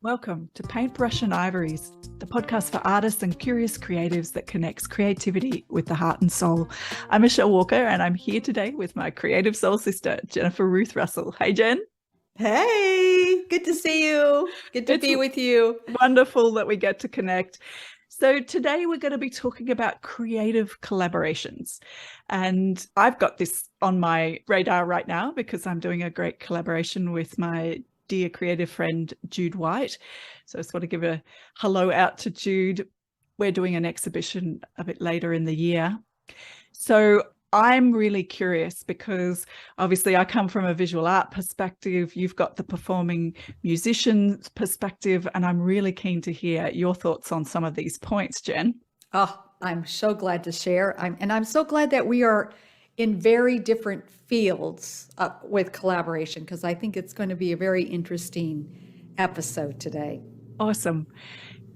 Welcome to Paintbrush and Ivories, the podcast for artists and curious creatives that connects creativity with the heart and soul. I'm Michelle Walker, and I'm here today with my creative soul sister, Jennifer Ruth Russell. Hey, Jen. Hey, good to see you. Good to be with you. Wonderful that we get to connect. So today we're going to be talking about creative collaborations. And I've got this on my radar right now because I'm doing a great collaboration with my dear creative friend, Jude White. So I just want to give a hello out to Jude. We're doing an exhibition a bit later in the year. So I'm really curious because obviously I come from a visual art perspective. You've got the performing musician perspective, and I'm really keen to hear your thoughts on some of these points, Jen. Oh, I'm so glad to share. I'm so glad that we are in very different fields with collaboration, because I think it's going to be a very interesting episode today. Awesome.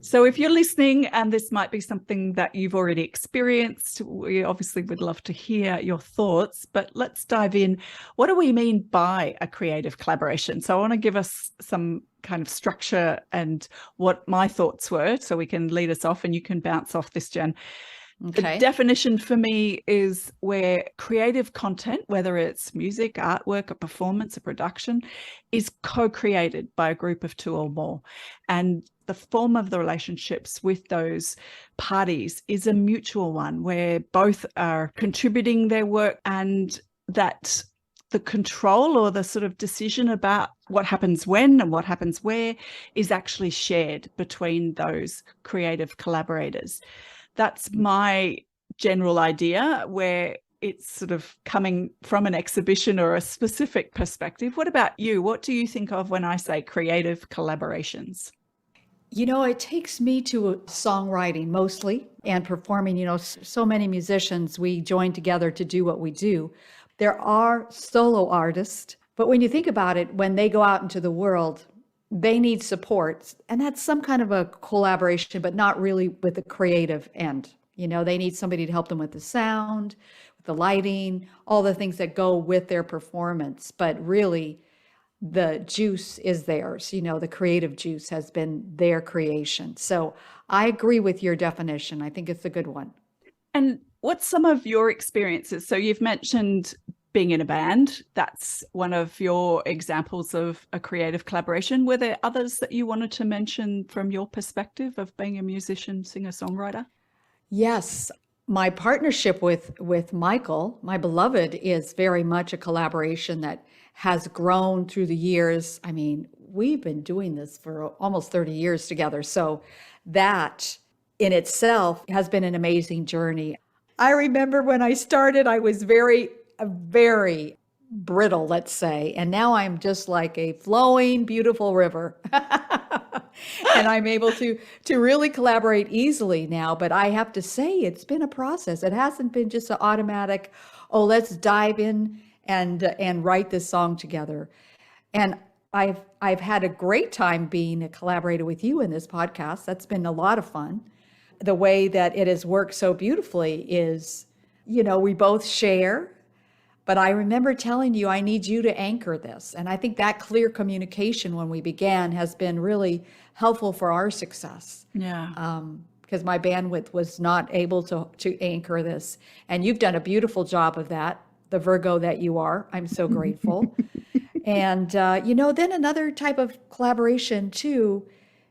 So if you're listening and this might be something that you've already experienced, we obviously would love to hear your thoughts, but let's dive in. What do we mean by a creative collaboration? So I want to give us some kind of structure and what my thoughts were so we can lead us off and you can bounce off this, Jen. Okay. The definition for me is where creative content, whether it's music, artwork, a performance, a production, is co-created by a group of two or more. And the form of the relationships with those parties is a mutual one where both are contributing their work, and that the control or the sort of decision about what happens when and what happens where is actually shared between those creative collaborators. That's my general idea, where it's sort of coming from an exhibition or a specific perspective. What about you? What do you think of when I say creative collaborations? You know, it takes me to songwriting mostly and performing. You know, so many musicians, we join together to do what we do. There are solo artists, but when you think about it, when they go out into the world, they need support, and that's some kind of a collaboration, but not really with the creative end. You know, they need somebody to help them with the sound, with the lighting, all the things that go with their performance. But really, the juice is theirs. You know, the creative juice has been their creation. So I agree with your definition. I think it's a good one. And what's some of your experiences? So you've mentioned being in a band. That's one of your examples of a creative collaboration. Were there others that you wanted to mention from your perspective of being a musician, singer-songwriter? Yes. My partnership with Michael, my beloved, is very much a collaboration that has grown through the years. I mean, we've been doing this for almost 30 years together. So that in itself has been an amazing journey. I remember when I started, I was very brittle, let's say. And now I'm just like a flowing, beautiful river. And I'm able to really collaborate easily now. But I have to say, it's been a process. It hasn't been just an automatic, oh, let's dive in and write this song together. And I've had a great time being a collaborator with you in this podcast. That's been a lot of fun. The way that it has worked so beautifully is, you know, we both share. But I remember telling you, I need you to anchor this. And I think that clear communication when we began has been really helpful for our success. Yeah. Because my bandwidth was not able to anchor this. And you've done a beautiful job of that, the Virgo that you are. I'm so grateful. And, you know, then another type of collaboration too,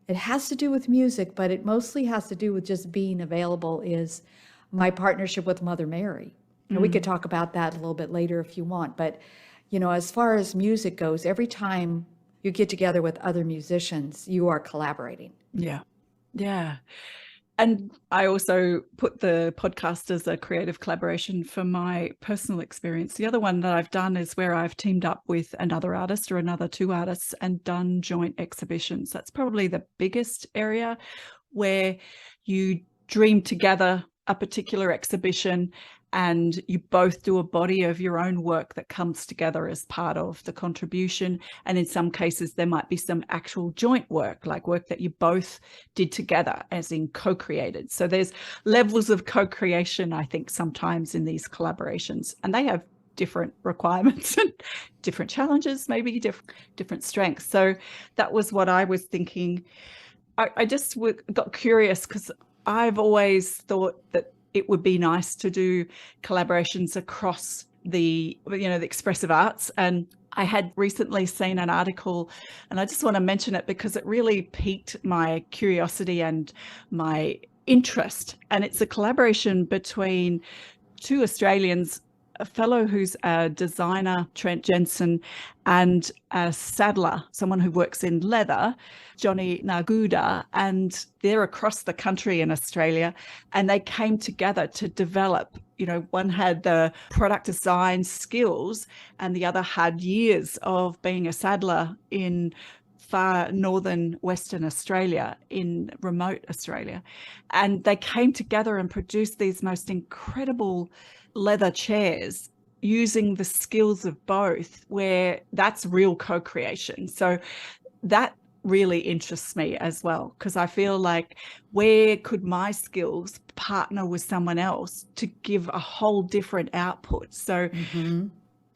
it has to do with music, but it mostly has to do with just being available, is my partnership with Mother Mary. And we could talk about that a little bit later if you want. But, you know, as far as music goes, every time you get together with other musicians, you are collaborating. Yeah. Yeah. And I also put the podcast as a creative collaboration for my personal experience. The other one that I've done is where I've teamed up with another artist or another two artists and done joint exhibitions. That's probably the biggest area where you dream together a particular exhibition and you both do a body of your own work that comes together as part of the contribution. And in some cases, there might be some actual joint work, like work that you both did together, as in co-created. So there's levels of co-creation, I think, sometimes in these collaborations, and they have different requirements and different challenges, maybe different strengths. So that was what I was thinking. I just got curious because I've always thought that it would be nice to do collaborations across the expressive arts. And I had recently seen an article, and I just want to mention it because it really piqued my curiosity and my interest. And it's a collaboration between two Australians, a fellow who's a designer, Trent Jensen, and a saddler, someone who works in leather, Johnny Naguda, and they're across the country in Australia, and they came together to develop, one had the product design skills and the other had years of being a saddler in far northern Western Australia, in remote Australia. And they came together and produced these most incredible leather chairs using the skills of both, where that's real co-creation. So that really interests me as well, because I feel like, where could my skills partner with someone else to give a whole different output? So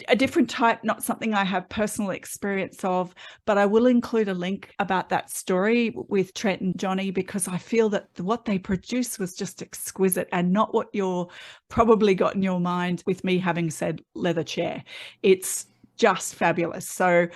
a different type, not something I have personal experience of, but I will include a link about that story with Trent and Johnny, because I feel that what they produced was just exquisite and not what you're probably got in your mind with me having said leather chair. It's just fabulous. So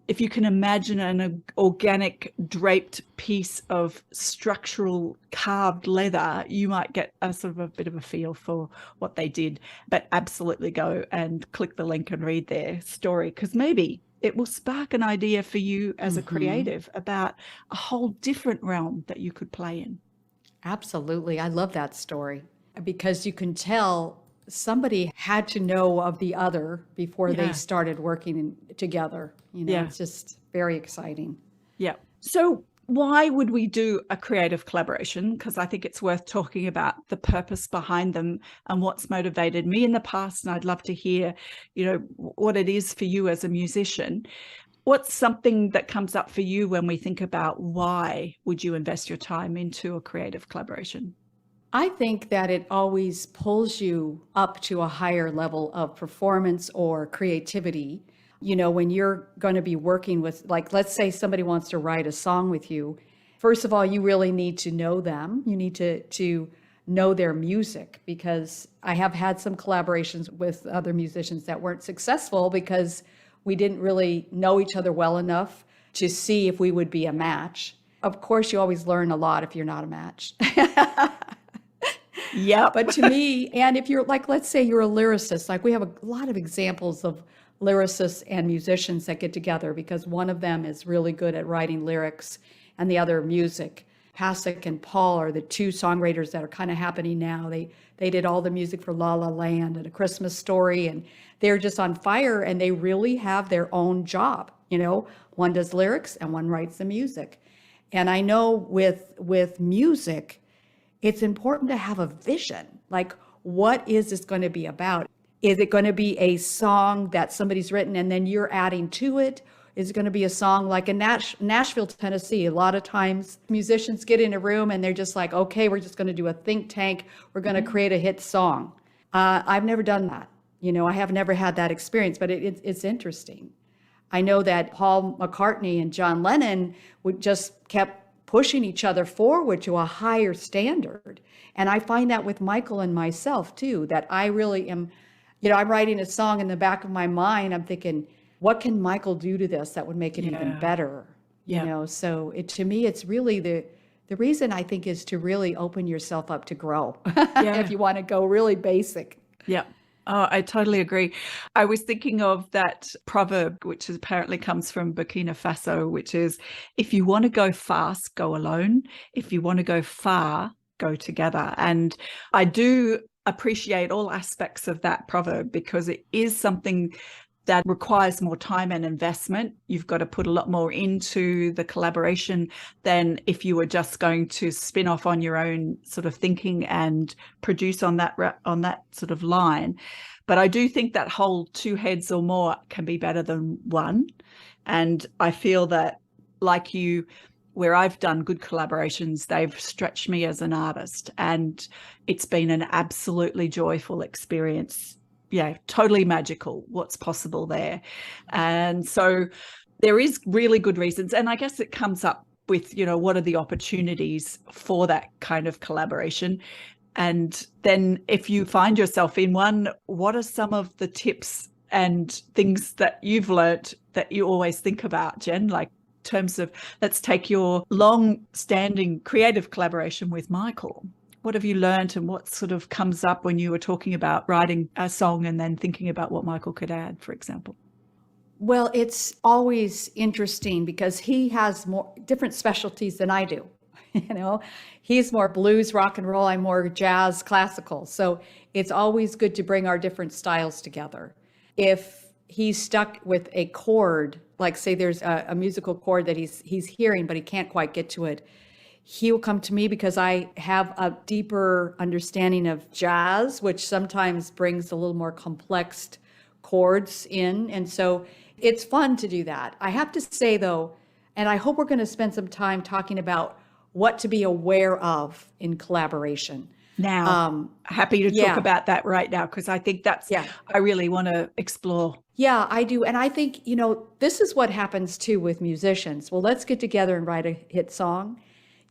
if you can imagine an organic draped piece of structural carved leather, you might get a sort of a bit of a feel for what they did. But absolutely go and click the link and read their story, because maybe it will spark an idea for you as a creative about a whole different realm that you could play in. Absolutely. I love that story, because you can tell somebody had to know of the other before they started working together. It's just very exciting. Yeah. So why would we do a creative collaboration? Because I think it's worth talking about the purpose behind them and what's motivated me in the past. And I'd love to hear, what it is for you as a musician. What's something that comes up for you when we think about why would you invest your time into a creative collaboration? I think that it always pulls you up to a higher level of performance or creativity. When you're going to be working with, like, let's say somebody wants to write a song with you. First of all, you really need to know them. You need to know their music, because I have had some collaborations with other musicians that weren't successful because we didn't really know each other well enough to see if we would be a match. Of course, you always learn a lot if you're not a match. Yeah. But to me, and if you're like, let's say you're a lyricist, like we have a lot of examples of lyricists and musicians that get together because one of them is really good at writing lyrics and the other music. Pasek and Paul are the two songwriters that are kind of happening now. They did all the music for La La Land and A Christmas Story, and they're just on fire, and they really have their own job. One does lyrics and one writes the music. And I know with music, it's important to have a vision. Like, what is this going to be about? Is it going to be a song that somebody's written and then you're adding to it? Is it going to be a song like in Nashville, Tennessee? A lot of times musicians get in a room and they're just like, okay, we're just going to do a think tank. We're going to create a hit song. I've never done that. I have never had that experience, but it's interesting. I know that Paul McCartney and John Lennon would just kept pushing each other forward to a higher standard. And I find that with Michael and myself too, that I really am, I'm writing a song in the back of my mind. I'm thinking, what can Michael do to this that would make it even better? So to me, it's really the reason I think is to really open yourself up to grow. If you want to go really basic. Yeah. Oh, I totally agree. I was thinking of that proverb, which apparently comes from Burkina Faso, which is, if you want to go fast, go alone. If you want to go far, go together. And I do appreciate all aspects of that proverb, because it is something that requires more time and investment. You've got to put a lot more into the collaboration than if you were just going to spin off on your own sort of thinking and produce on that sort of line. But I do think that whole two heads or more can be better than one. And I feel that, like you, where I've done good collaborations, they've stretched me as an artist, and it's been an absolutely joyful experience, Yeah, totally magical what's possible there. And so there is really good reasons. And I guess it comes up with, what are the opportunities for that kind of collaboration? And then if you find yourself in one, what are some of the tips and things that you've learnt that you always think about, Jen? Like in terms of, let's take your long-standing creative collaboration with Michael. What have you learned, and what sort of comes up when you were talking about writing a song and then thinking about what Michael could add, for example? Well, it's always interesting because he has more different specialties than I do. He's more blues, rock and roll. I'm more jazz, classical. So it's always good to bring our different styles together. If he's stuck with a chord, like say there's a musical chord that he's hearing, but he can't quite get to it, he will come to me because I have a deeper understanding of jazz, which sometimes brings a little more complex chords in. And so it's fun to do that. I have to say, though, and I hope we're going to spend some time talking about what to be aware of in collaboration. Now, happy to talk about that right now, because I think that's, I really want to explore. Yeah, I do. And I think, this is what happens too with musicians. Well, let's get together and write a hit song.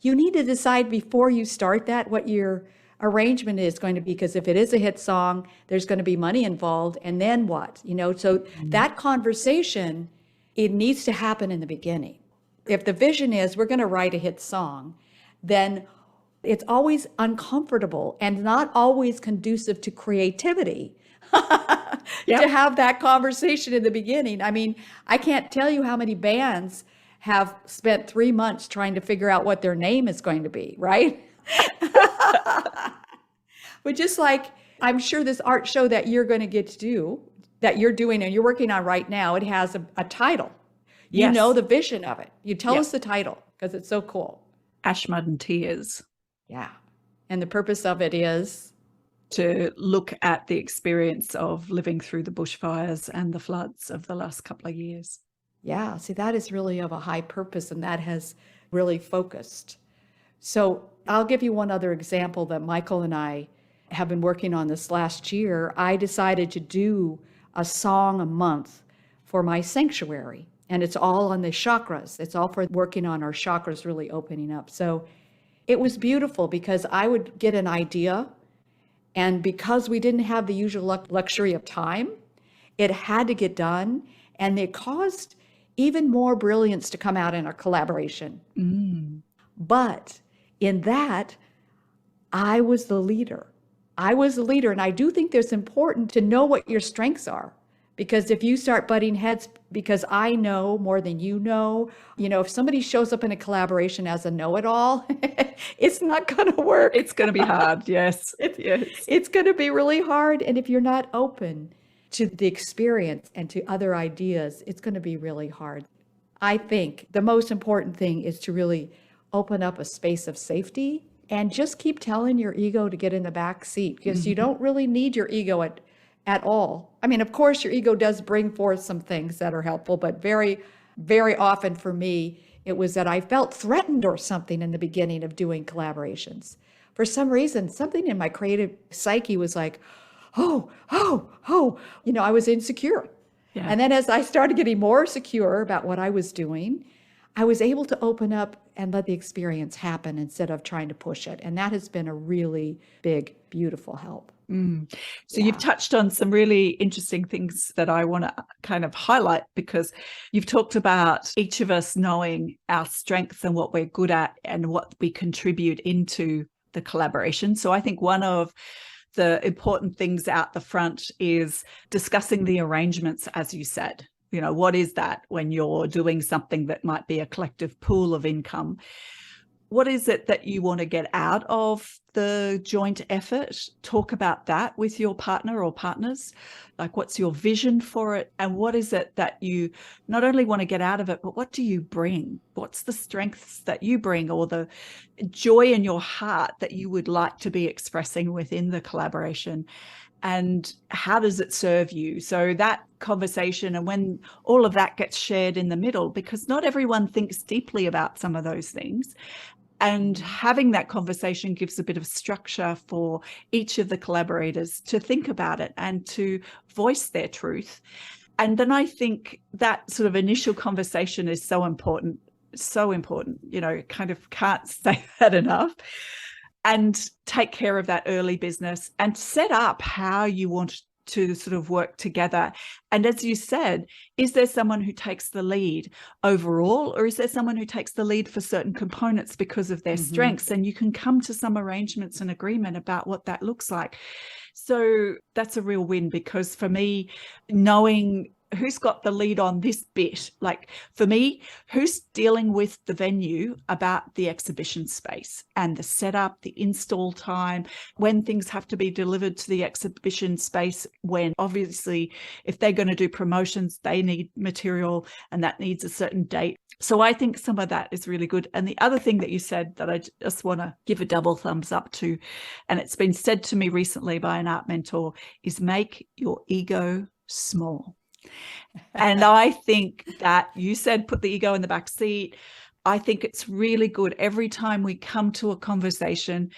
You need to decide before you start that what your arrangement is going to be, because if it is a hit song, there's going to be money involved. And then what? So that conversation, it needs to happen in the beginning. If the vision is we're going to write a hit song, then it's always uncomfortable and not always conducive to creativity to have that conversation in the beginning. I mean, I can't tell you how many bands have spent 3 months trying to figure out what their name is going to be, right? But just like, I'm sure this art show that you're going to get to do, that you're doing and you're working on right now, it has a title. You know the vision of it. You tell us the title, because it's so cool. Ash, Mud and Tears. Yeah. And the purpose of it is? To look at the experience of living through the bushfires and the floods of the last couple of years. Yeah, see, that is really of a high purpose, and that has really focused. So I'll give you one other example that Michael and I have been working on this last year. I decided to do a song a month for my sanctuary, and it's all on the chakras. It's all for working on our chakras really opening up. So it was beautiful because I would get an idea, and because we didn't have the usual luxury of time, it had to get done, and it caused even more brilliance to come out in our collaboration. But in that, I was the leader. And I do think it's important to know what your strengths are. Because if you start butting heads, because I know more than you know, if somebody shows up in a collaboration as a know-it-all, it's not going to work. It's going to be hard, yes. It's going to be really hard. And if you're not open to the experience and to other ideas, it's going to be really hard. I think the most important thing is to really open up a space of safety and just keep telling your ego to get in the back seat, because you don't really need your ego at all. I mean, of course, your ego does bring forth some things that are helpful, but very, very often for me, it was that I felt threatened or something in the beginning of doing collaborations. For some reason, something in my creative psyche was like, I was insecure. Yeah. And then as I started getting more secure about what I was doing, I was able to open up and let the experience happen instead of trying to push it. And that has been a really big, beautiful help. So you've touched on some really interesting things that I want to kind of highlight, because you've talked about each of us knowing our strengths and what we're good at and what we contribute into the collaboration. So I think one of the important things out the front is discussing the arrangements, as you said. What is that when you're doing something that might be a collective pool of income? What is it that you want to get out of the joint effort? Talk about that with your partner or partners. Like, what's your vision for it? And what is it that you not only want to get out of it, but what do you bring? What's the strengths that you bring, or the joy in your heart that you would like to be expressing within the collaboration? And how does it serve you? So that conversation, and when all of that gets shared in the middle, because not everyone thinks deeply about some of those things. And having that conversation gives a bit of structure for each of the collaborators to think about it and to voice their truth. And then I think that sort of initial conversation is so important, kind of can't say that enough. And take care of that early business and set up how you want to sort of work together. And as you said, is there someone who takes the lead overall, or is there someone who takes the lead for certain components because of their strengths? And you can come to some arrangements and agreement about what that looks like. So that's a real win, because for me, knowing who's got the lead on this bit, like for me, who's dealing with the venue about the exhibition space and the setup, the install time, when things have to be delivered to the exhibition space, when obviously if they're going to do promotions, they need material and that needs a certain date. So I think some of that is really good. And the other thing that you said that I just want to give a double thumbs up to, and it's been said to me recently by an art mentor, is make your ego small. And I think that you said put the ego in the back seat. I think it's really good every time we come to a conversation,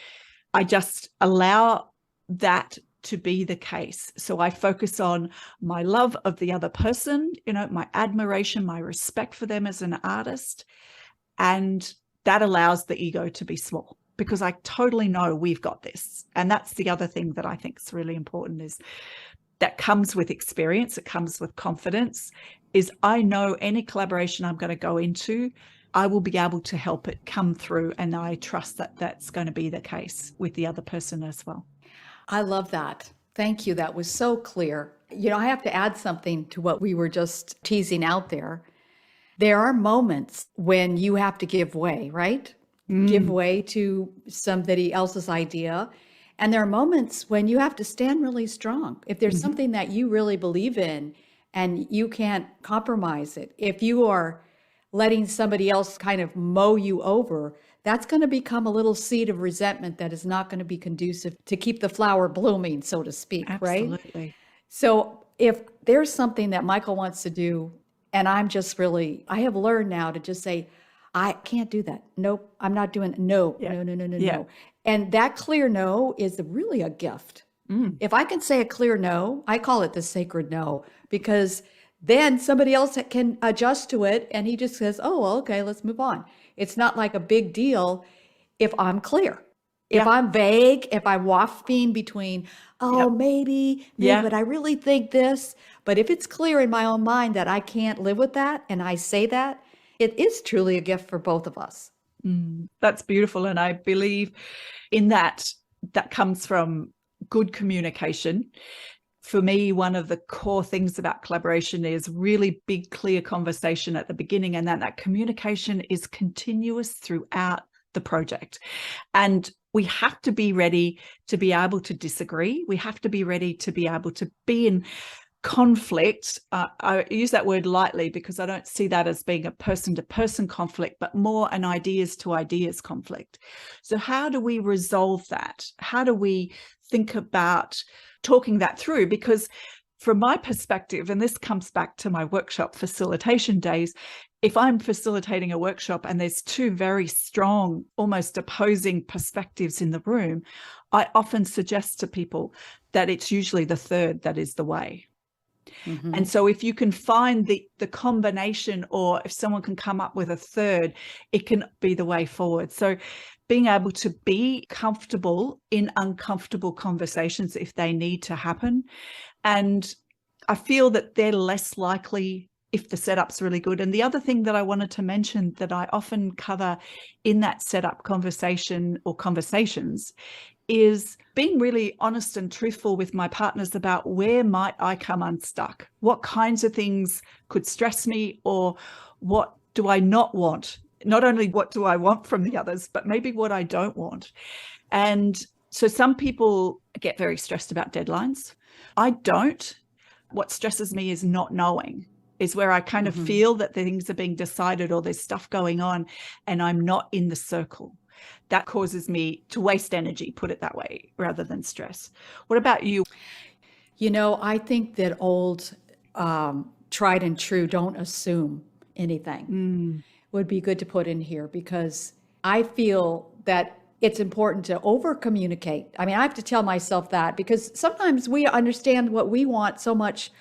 I just allow that to be the case. So I focus on my love of the other person, my admiration, my respect for them as an artist. And that allows the ego to be small, because I totally know we've got this. And that's the other thing that I think is really important, is that comes with experience, it comes with confidence, is I know any collaboration I'm going to go into, I will be able to help it come through. And I trust that that's going to be the case with the other person as well. I love that. Thank you. That was so clear. I have to add something to what we were just teasing out there. There are moments when you have to give way, right? Give way to somebody else's idea. And there are moments when you have to stand really strong. If there's something that you really believe in and you can't compromise it, if you are letting somebody else kind of mow you over, that's going to become a little seed of resentment that is not going to be conducive to keep the flower blooming, so to speak, right? Absolutely. So if there's something that Michael wants to do, and I have learned now to just say, I can't do that. Nope, I'm not doing it. No. And that clear no is really a gift. If I can say a clear no, I call it the sacred no, because then somebody else can adjust to it and he just says, oh, okay, let's move on. It's not like a big deal if I'm clear. If I'm vague, if I'm wafting between, maybe, but I really think this. But if it's clear in my own mind that I can't live with that and I say that, it is truly a gift for both of us. That's beautiful. And I believe in that comes from good communication. For me, one of the core things about collaboration is really big, clear conversation at the beginning, and that communication is continuous throughout the project. And we have to be ready to be able to disagree. We have to be ready to be able to be in conflict. I use that word lightly because I don't see that as being a person-to-person conflict, but more an ideas-to-ideas conflict. So how do we resolve that? How do we think about talking that through? Because from my perspective, and this comes back to my workshop facilitation days, if I'm facilitating a workshop and there's two very strong, almost opposing perspectives in the room, I often suggest to people that it's usually the third that is the way. And so if you can find the combination, or if someone can come up with a third, it can be the way forward. So being able to be comfortable in uncomfortable conversations if they need to happen. And I feel that they're less likely if the setup's really good. And the other thing that I wanted to mention that I often cover in that setup conversation or conversations is being really honest and truthful with my partners about where might I come unstuck? What kinds of things could stress me, or what do I not want? Not only what do I want from the others, but maybe what I don't want. And so some people get very stressed about deadlines. I don't. What stresses me is not knowing, is where I kind of feel that the things are being decided or there's stuff going on and I'm not in the circle. That causes me to waste energy, put it that way, rather than stress. What about you? I think that old tried and true, don't assume anything, would be good to put in here, because I feel that it's important to over communicate. I mean, I have to tell myself that because sometimes we understand what we want so much.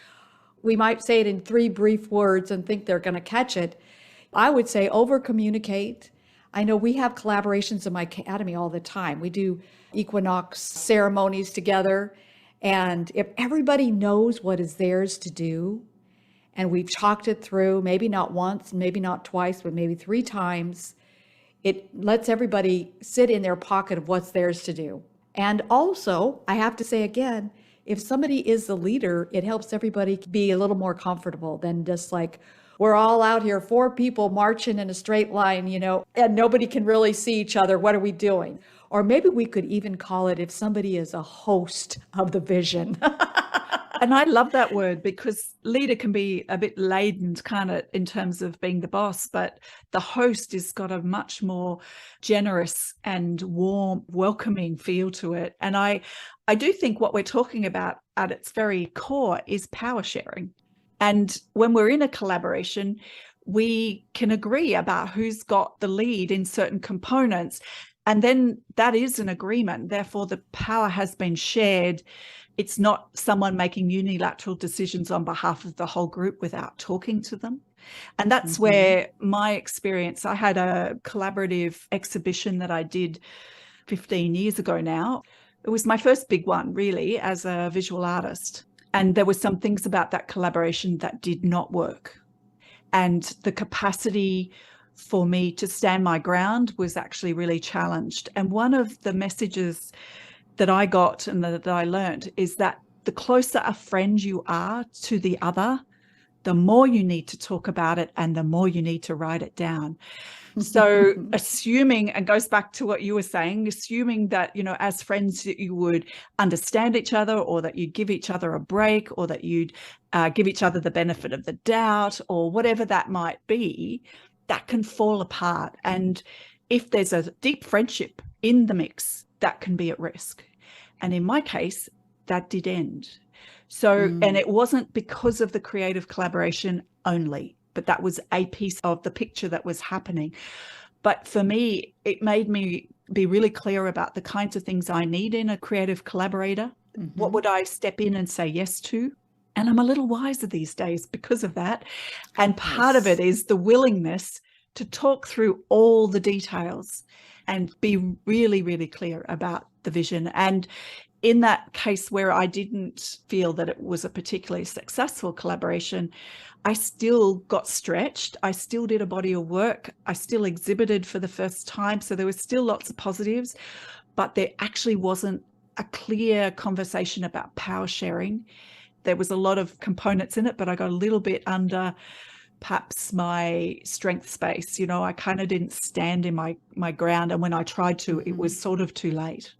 We might say it in three brief words and think they're going to catch it. I would say over communicate. I know we have collaborations in my academy all the time. We do equinox ceremonies together. And if everybody knows what is theirs to do, and we've talked it through, maybe not once, maybe not twice, but maybe 3 times, it lets everybody sit in their pocket of what's theirs to do. And also, I have to say again, if somebody is the leader, it helps everybody be a little more comfortable than just like, we're all out here, 4 people marching in a straight line, and nobody can really see each other. What are we doing? Or maybe we could even call it if somebody is a host of the vision. And I love that word because leader can be a bit laden kind of in terms of being the boss, but the host has got a much more generous and warm, welcoming feel to it. And I do think what we're talking about at its very core is power sharing. And when we're in a collaboration, we can agree about who's got the lead in certain components. And then that is an agreement. Therefore, the power has been shared. It's not someone making unilateral decisions on behalf of the whole group without talking to them. And that's where my experience, I had a collaborative exhibition that I did 15 years ago now. It was my first big one, really, as a visual artist. And there were some things about that collaboration that did not work. And the capacity for me to stand my ground was actually really challenged. And one of the messages that I got and that I learned is that the closer a friend you are to the other, the more you need to talk about it and the more you need to write it down. So assuming, and goes back to what you were saying, assuming that, as friends that you would understand each other, or that you'd give each other a break, or that you'd give each other the benefit of the doubt, or whatever that might be, that can fall apart. And if there's a deep friendship in the mix, that can be at risk. And in my case, that did end. So, and it wasn't because of the creative collaboration only, but that was a piece of the picture that was happening. But for me, it made me be really clear about the kinds of things I need in a creative collaborator. What would I step in and say yes to? And I'm a little wiser these days because of that. And part of it is the willingness to talk through all the details and be really, really clear about the vision. And in that case where I didn't feel that it was a particularly successful collaboration, I still got stretched. I still did a body of work. I still exhibited for the first time. So there was still lots of positives, but there actually wasn't a clear conversation about power sharing. There was a lot of components in it, but I got a little bit under perhaps my strength space. I kind of didn't stand in my ground. And when I tried to, it was sort of too late.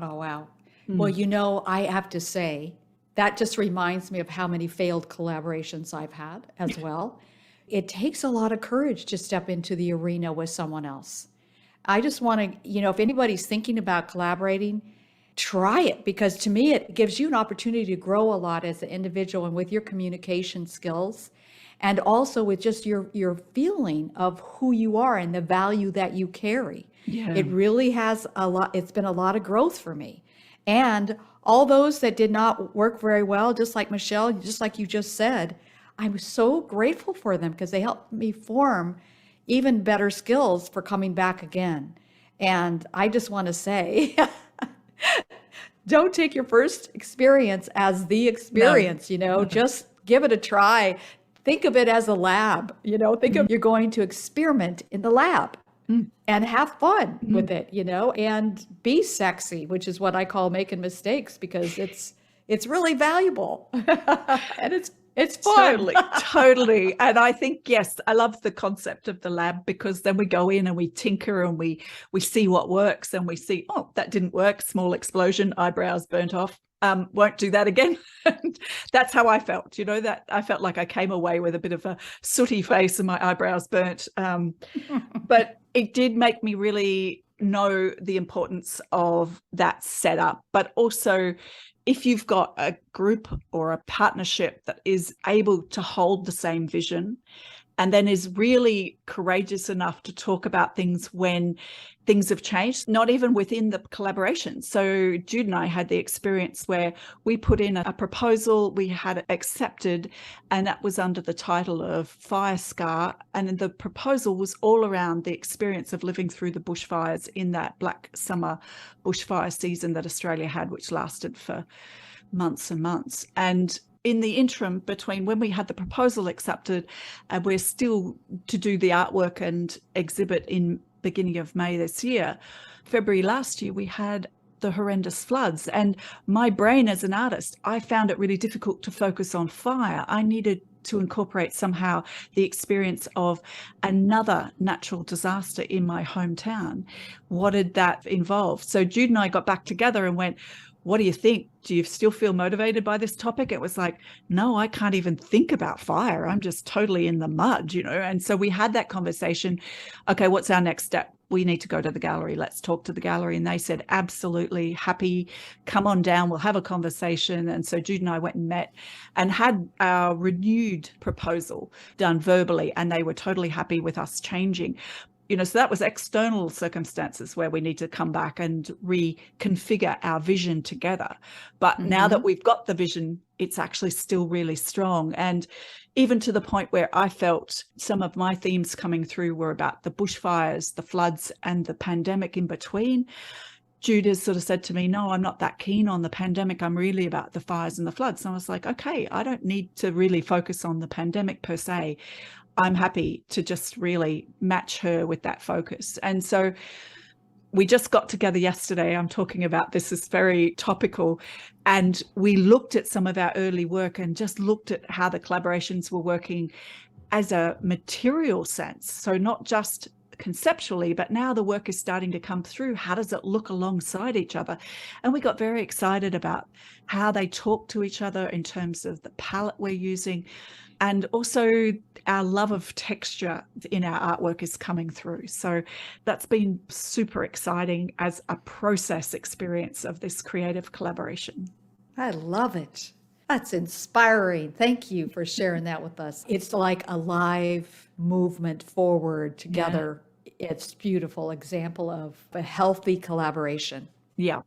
Oh, wow. Well, I have to say, that just reminds me of how many failed collaborations I've had as well. It takes a lot of courage to step into the arena with someone else. I just want to, if anybody's thinking about collaborating, try it, because to me, it gives you an opportunity to grow a lot as an individual and with your communication skills, and also with just your feeling of who you are and the value that you carry. Yeah. It really has it's been a lot of growth for me. And all those that did not work very well, just like Michelle, just like you just said, I'm so grateful for them because they helped me form even better skills for coming back again. And I just want to say, don't take your first experience as the experience, just give it a try. Think of it as a lab, think of you're going to experiment in the lab. And have fun with it, and be sexy, which is what I call making mistakes, because it's really valuable and it's fun. Totally. And I think, yes, I love the concept of the lab, because then we go in and we tinker and we see what works, and we see, oh, that didn't work. Small explosion, eyebrows burnt off. Won't do that again. That's how I felt, that I felt like I came away with a bit of a sooty face and my eyebrows burnt. But it did make me really know the importance of that setup. But also, if you've got a group or a partnership that is able to hold the same vision and then is really courageous enough to talk about things when things have changed, not even within the collaboration. So Jude and I had the experience where we put in a proposal, we had it accepted, and that was under the title of Fire Scar. And the proposal was all around the experience of living through the bushfires in that Black Summer bushfire season that Australia had, which lasted for months and months. And in the interim between when we had the proposal accepted and we're still to do the artwork and exhibit in beginning of May this year, February last year, we had the horrendous floods. And my brain as an artist, I found it really difficult to focus on fire. I needed to incorporate somehow the experience of another natural disaster in my hometown. What did that involve? So Jude and I got back together and went, what do you think? Do you still feel motivated by this topic? It was like, no, I can't even think about fire. I'm just totally in the mud, you know? And so we had that conversation. Okay, what's our next step? We need to go to the gallery. Let's talk to the gallery. And they said, absolutely happy. Come on down. We'll have a conversation. And so Jude and I went and met and had our renewed proposal done verbally. And they were totally happy with us changing. You know, so that was external circumstances where we need to come back and reconfigure our vision together. But now that we've got the vision, it's actually still really strong. And even to the point where I felt some of my themes coming through were about the bushfires, the floods, and the pandemic in between. Jude has sort of said to me, no, I'm not that keen on the pandemic. I'm really about the fires and the floods. And I was like, okay, I don't need to really focus on the pandemic per se. I'm happy to just really match her with that focus. And so we just got together yesterday. I'm talking about this is very topical. And we looked at some of our early work and just looked at how the collaborations were working as a material sense. So not just conceptually, but now the work is starting to come through. How does it look alongside each other? And we got very excited about how they talk to each other in terms of the palette we're using. And also our love of texture in our artwork is coming through. So that's been super exciting as a process experience of this creative collaboration. I love it. That's inspiring. Thank you for sharing that with us. It's like a live movement forward together. Yeah. It's a beautiful example of a healthy collaboration. Yeah.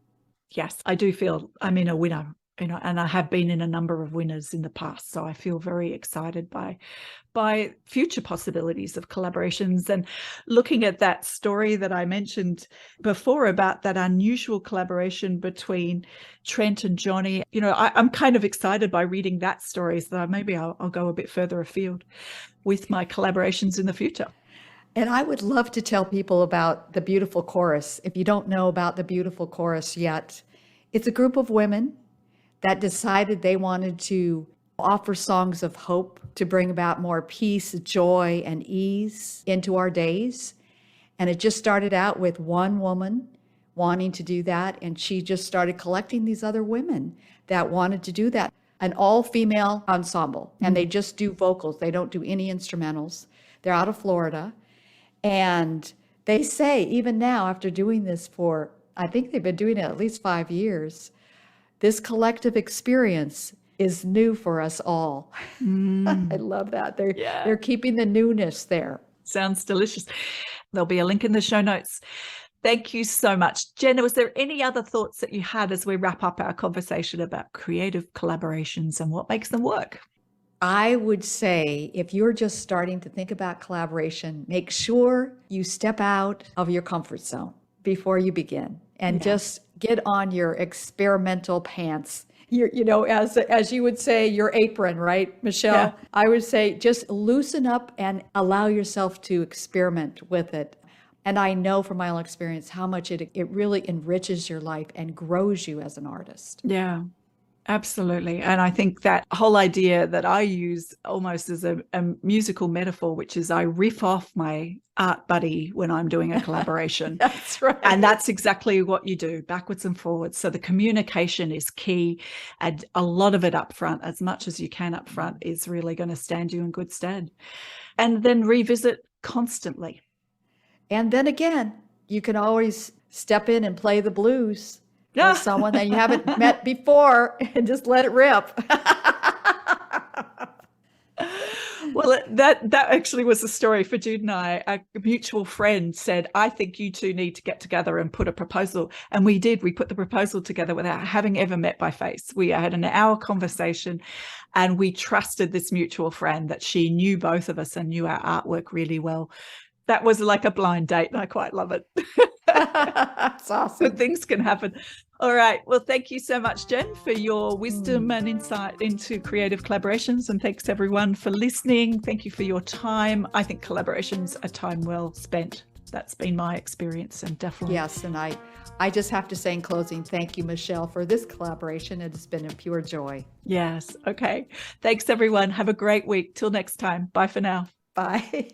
Yes, I do feel I'm in a winner. You know, and I have been in a number of winners in the past. So I feel very excited by future possibilities of collaborations. And looking at that story that I mentioned before about that unusual collaboration between Trent and Johnny, you know, I'm kind of excited by reading that story, so maybe I'll go a bit further afield with my collaborations in the future. And I would love to tell people about the Beautiful Chorus. If you don't know about the Beautiful Chorus yet, it's a group of women that decided they wanted to offer songs of hope to bring about more peace, joy, and ease into our days. And it just started out with one woman wanting to do that. And she just started collecting these other women that wanted to do that. An all-female ensemble. And they just do vocals. They don't do any instrumentals. They're out of Florida. And they say, even now, after doing this for, I think they've been doing it at least 5 years, this collective experience is new for us all. I love that. They're keeping the newness there. Sounds delicious. There'll be a link in the show notes. Thank you so much. Jenna, was there any other thoughts that you had as we wrap up our conversation about creative collaborations and what makes them work? I would say if you're just starting to think about collaboration, make sure you step out of your comfort zone before you begin. And just get on your experimental pants. You know, as you would say, your apron, right, Michelle? Yeah. I would say just loosen up and allow yourself to experiment with it. And I know from my own experience how much it really enriches your life and grows you as an artist. Yeah. Absolutely. And I think that whole idea that I use almost as a musical metaphor, which is I riff off my art buddy when I'm doing a collaboration. That's right. And that's exactly what you do, backwards and forwards. So the communication is key, and a lot of it up front, as much as you can up front, is really going to stand you in good stead. And then revisit constantly. And then again, you can always step in and play the blues. With someone that you haven't met before and just let it rip. Well, that actually was a story for Jude and I. A mutual friend said, I think you two need to get together and put a proposal. And we did. We put the proposal together without having ever met by face. We had an hour conversation, and we trusted this mutual friend that she knew both of us and knew our artwork really well. That was like a blind date, and I quite love it. That's awesome. Good things can happen. All right. Well, thank you so much, Jen, for your wisdom and insight into creative collaborations. And thanks, everyone, for listening. Thank you for your time. I think collaborations are time well spent. That's been my experience, and definitely. Yes. And I just have to say in closing, thank you, Michelle, for this collaboration. It has been a pure joy. Yes. Okay. Thanks, everyone. Have a great week. Till next time. Bye for now. Bye.